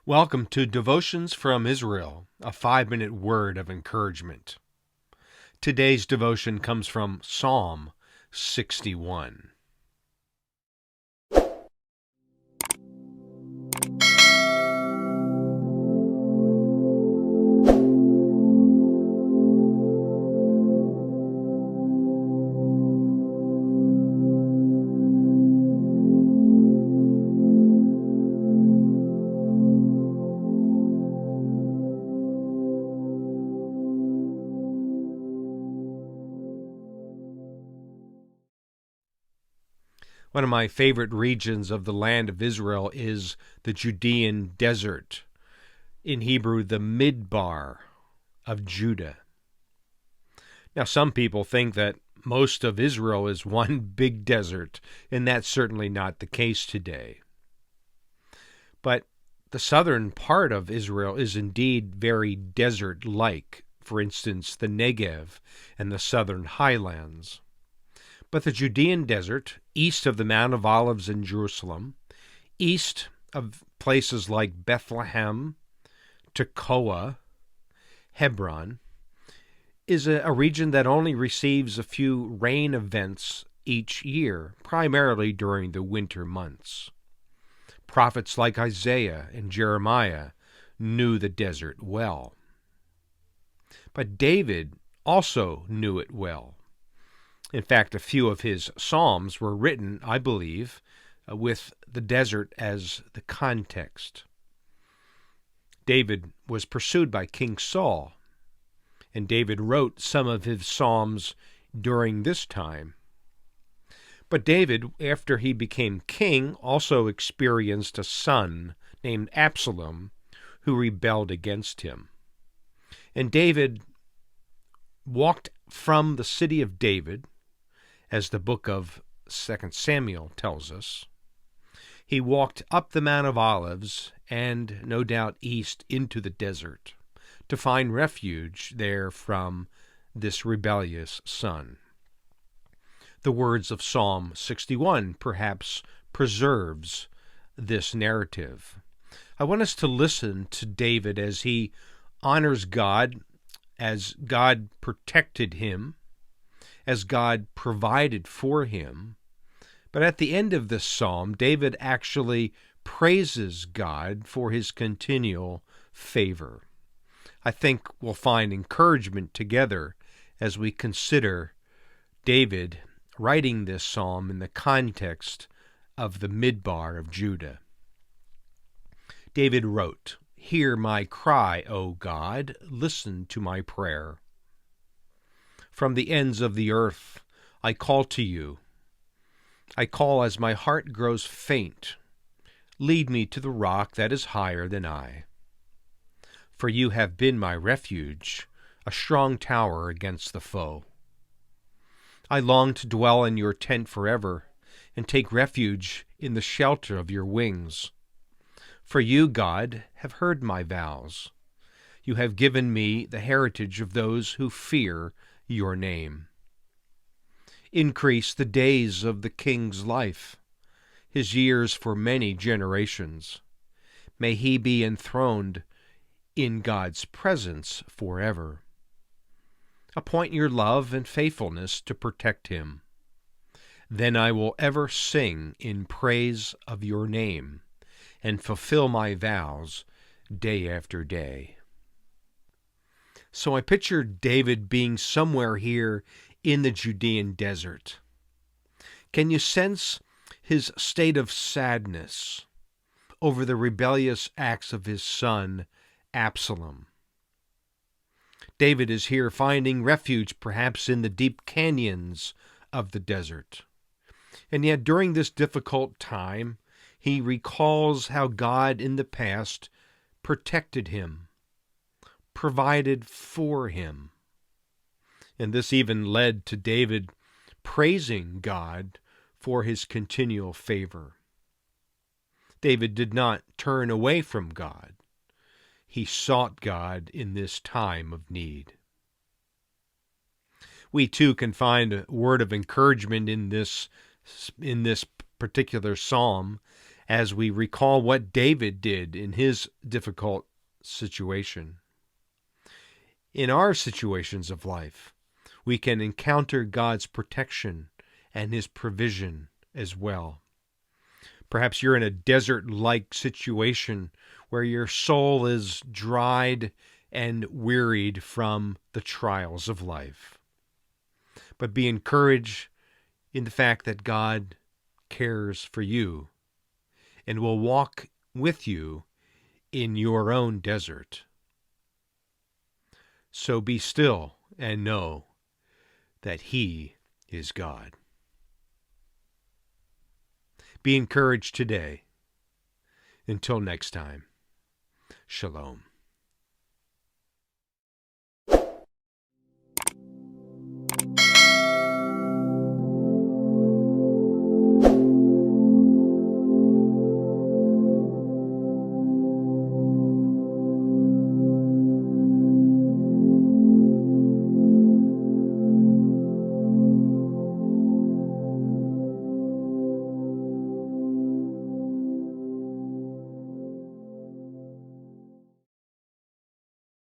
Welcome to Devotions from Israel, a 5-minute word of encouragement. Today's devotion comes from Psalm 61. One of my favorite regions of the land of Israel is the Judean Desert, in Hebrew, the Midbar of Judah. Now, some people think that most of Israel is one big desert, and that's certainly not the case today. But the southern part of Israel is indeed very desert-like, for instance, the Negev and the southern highlands. But the Judean Desert, east of the Mount of Olives in Jerusalem, east of places like Bethlehem, Tekoa, Hebron, is a region that only receives a few rain events each year, primarily during the winter months. Prophets like Isaiah and Jeremiah knew the desert well. But David also knew it well. In fact, a few of his psalms were written, I believe, with the desert as the context. David was pursued by King Saul, and David wrote some of his psalms during this time. But David, after he became king, also experienced a son named Absalom who rebelled against him. And David walked from the city of David, as the book of 2 Samuel tells us. He walked up the Mount of Olives and, no doubt, east into the desert to find refuge there from this rebellious son. The words of Psalm 61 perhaps preserves this narrative. I want us to listen to David as he honors God, as God protected him, as God provided for him. But at the end of this psalm, David actually praises God for his continual favor. I think we'll find encouragement together as we consider David writing this psalm in the context of the Midbar of Judah. David wrote, "Hear my cry, O God, listen to my prayer. From the ends of the earth I call to you. I call as my heart grows faint. Lead me to the rock that is higher than I. For you have been my refuge, a strong tower against the foe. I long to dwell in your tent forever and take refuge in the shelter of your wings. For you, God, have heard my vows. You have given me the heritage of those who fear your name. Increase the days of the king's life, his years for many generations. May he be enthroned in God's presence forever. Appoint your love and faithfulness to protect him. Then I will ever sing in praise of your name and fulfill my vows day after day." So I picture David being somewhere here in the Judean desert. Can you sense his state of sadness over the rebellious acts of his son, Absalom? David is here finding refuge perhaps in the deep canyons of the desert. And yet during this difficult time, he recalls how God in the past protected him, provided for him. And this even led to David praising God for his continual favor. David did not turn away from God. He sought God in this time of need. We too can find a word of encouragement in this particular psalm as we recall what David did in his difficult situation. In our situations of life, we can encounter God's protection and His provision as well. Perhaps you're in a desert-like situation where your soul is dried and wearied from the trials of life. But be encouraged in the fact that God cares for you and will walk with you in your own desert. So be still and know that He is God. Be encouraged today. Until next time, Shalom.